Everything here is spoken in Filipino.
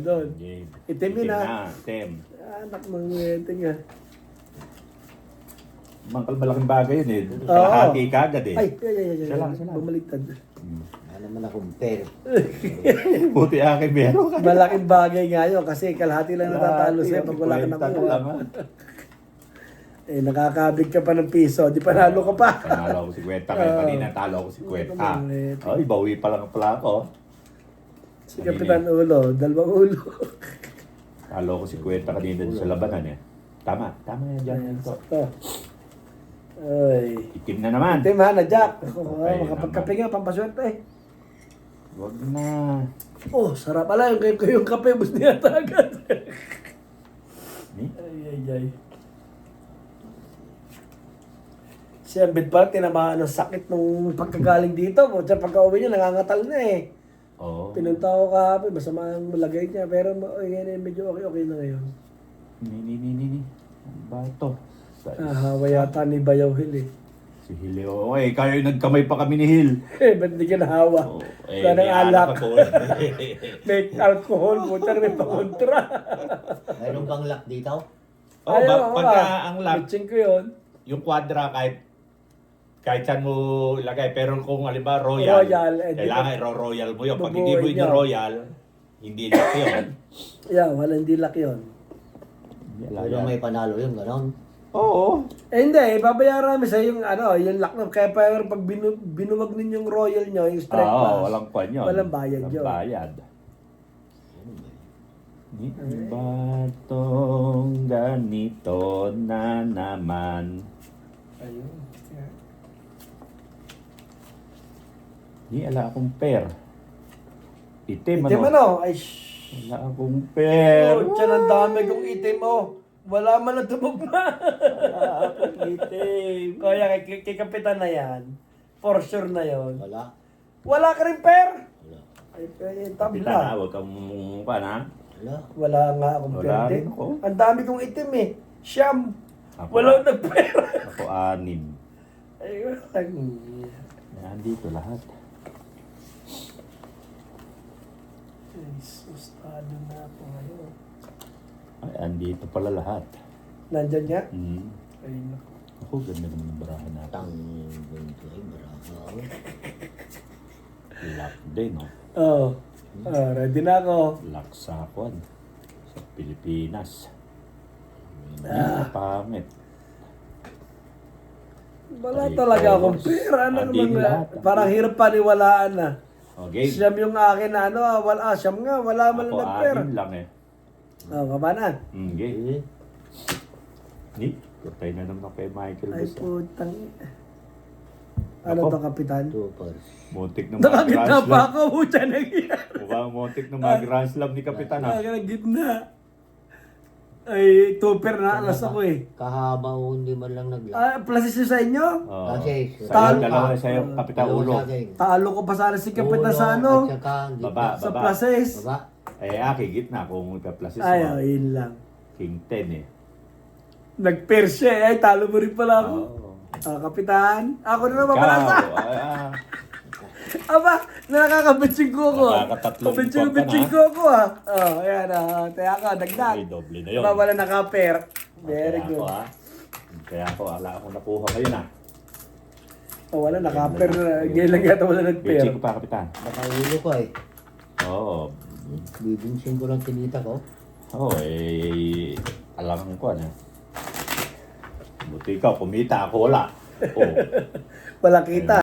Doon. Itim yun Itim. Anak ng ngete nga. Malaking bagay yun eh. Kalahati ka agad eh. Ay. Siya lang. Bumaliktad. Wala naman akong per. Buti akin meron ka. Malaking bagay nga yun kasi kalahati lang natatalo sa'yo pag wala ka nakuha. Eh, nakakabig ka pa ng piso, di panalo ka pa. Panalo ako si Kwenta. Kanina talo ako si Kwenta. Ay, bawi pa lang pala ako. Si Kapitan Ulo, dalawang ulo. Talo ko si Kwenta kanina sa labanan eh. Tama yan dyan. Ito. Ay. Itim na naman. Itim ha, na Jack. Okay, Makapagkape nga, pampaswerte eh. Huwag na. Oh, sarap pala yung kape, bus niya agad. Ay. Si Ambit pala, tinamaan ng sakit nung pagkagaling dito. Diyan pagka-uwi niya, nangangatal na eh. Oo. Pinunta ko kahapon, masama ang lagay niya. Pero medyo okay na ngayon. Ni. Ano ba ito? Hawa yata ni Bayaw Hill eh. Si Hileo. Okay, kayo nagkamay pa kami ni Hil. Ba't di ka nahawa? Wala nang alak. May alcohol, putar, may pakontra. Mayroon bang lock dito? Pagka ang lock, Bitching ko yun. yung quadra kahit saan mo lagay, pero kung halimbawa royal, kailangan royal mo yun. Pag hindi mo yun royal, hindi lock yun. Yeah, walang dilak yun. Pero may panalo yun, gano'n. Oo. Hindi, babayaran namin sa yung lock na. Kaya pa pag binuwag ninyong royal nyo, yung strike pass. Walang kwan yun. Walang bayad yun. Walang bayad. Di ba tong ganito na naman? Ayun. Di, ala akong pair. Itim Itim Ay, Wala akong pair. Oh, tiyan ang dami kong itim Wala man na tumugma. Wala akong itim. Kaya kay Kapitan na yan. For sure na yon. Wala. Wala ka rin pair. Wala. Ay, Kapitan tabla. huwag kang na. Wala. Wala nga akong Wala pair. rin ako. Ang dami kong itim eh. Siyam. Ako, Wala nag-pair. Ako 6. Ay, Nandito lahat. Sustado na ako ngayon. Ay, andito pala lahat. Nandyan niya? Ay, naku. Ako, ganda naman ng barahan natin. Ganito ay marakaw. Lock din, no? Oo. Ready na ako. Lock sa kwan. Sa Pilipinas. Pangit. Wala Ay, talaga oh, akong pera. andito lahat. Parang hirap paniwalaan na. Okay. Siyam yung akin na siyam nga. Wala man Ako lang nag-pera. 6 lang eh. Kabanan. Okay. Ni, patay na naman ako kay Michael Ay, Basta. putang. Ano Ako? to, Kapitan? Tupers. Muntik na Nakagitna mag-grand pa slam. ako, puta nangyari. Mukhang muntik na mag-grand slam ni Kapitan ha. Nakagitna. Ay, tuper na alas ako eh. Kahaba o hindi man lang nag-lock. Plus isa sa inyo? Oh. Kasi, Sa'yo, talo dalawa ka. sa'yo, Kapitan Ulo. Talo ko pa sana si Kapitan sa At saka, Baba. sa pluses. Baba. Eh, gitna kung magka-pluses Ay, mo. yun lang. King 10 eh. Nag-pair siya eh. Ay, talo mo rin pala ako. Oo. Kapitan. Ako na naman Ikaw, mabalasa. Aba, nakakabitsing ko ako. Nakakatatlong Kabitsing ipon ko ako ayan Kaya ako, dagdag. Ay, doble na yun. Diba wala naka-pair? Very Kaya good. Kaya ako, ala akong nakuha kayo na. Wala naka-pair. Ngayon lang yata wala nag-pair. Bitchy ko pa, Kapitan. Nakaulo ko eh. Oo. Bibinsin ko lang kinita ko. Oo, alam ko ano. Buti ikaw, kumita ako wala. Oo. Wala kita.